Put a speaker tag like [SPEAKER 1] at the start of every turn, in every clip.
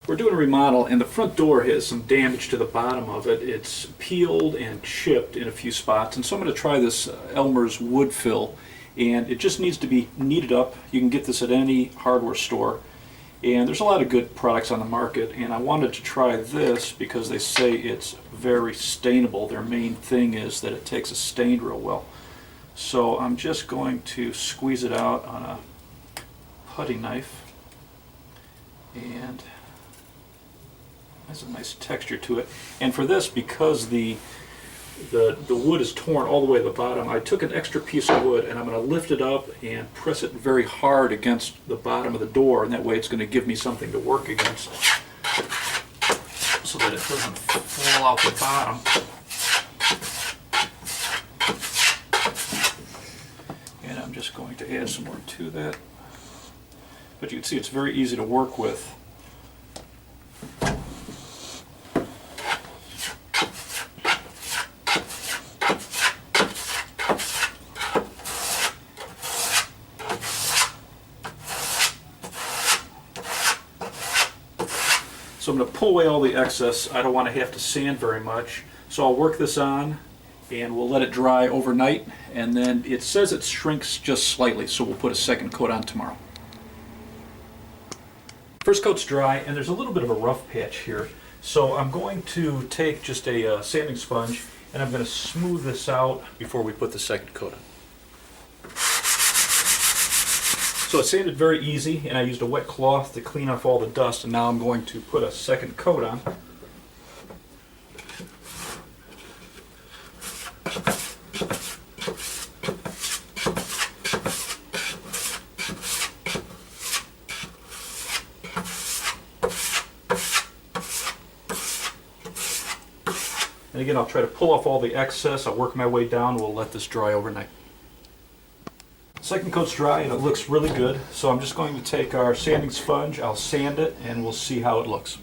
[SPEAKER 1] We're doing a remodel, and the front door has some damage to the bottom of it. It's peeled and chipped in a few spots, and so I'm going to try this Elmer's wood fill, and it just needs to be kneaded up. You can get this at any hardware store, and there's a lot of good products on the market, and I wanted to try this because they say it's very stainable. Their main thing is that it takes a stain real well. So I'm just going to squeeze it out on a putty knife, and has a nice texture to it. And for this, because the wood is torn all the way to the bottom, I took an extra piece of wood and I'm going to lift it up and press it very hard against the bottom of the door, and that way it's going to give me something to work against so that it doesn't fall out the bottom. And I'm just going to add some more to that. But you can see it's very easy to work with. So I'm going to pull away all the excess. I don't want to have to sand very much. So I'll work this on and we'll let it dry overnight, and then it says it shrinks just slightly, so we'll put a second coat on tomorrow. First coat's dry, and there's a little bit of a rough patch here. So I'm going to take just a sanding sponge and I'm going to smooth this out before we put the second coat on. So it sanded very easy, and I used a wet cloth to clean off all the dust, and now I'm going to put a second coat on. And again, I'll try to pull off all the excess. I'll work my way down. We'll let this dry overnight. Second coat's dry and it looks really good, so I'm just going to take our sanding sponge, I'll sand it, and we'll see how it looks.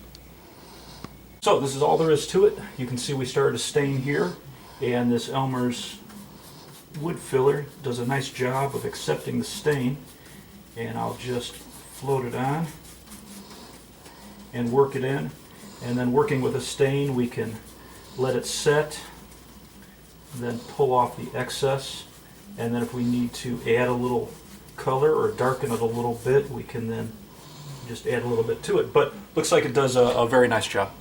[SPEAKER 1] So this is all there is to it. You can see we started to stain here, and this Elmer's wood filler does a nice job of accepting the stain. And I'll just float it on and work it in, and then working with a stain we can let it set, then pull off the excess. And then if we need to add a little color or darken it a little bit, we can then just add a little bit to it. But looks like it does a very nice job.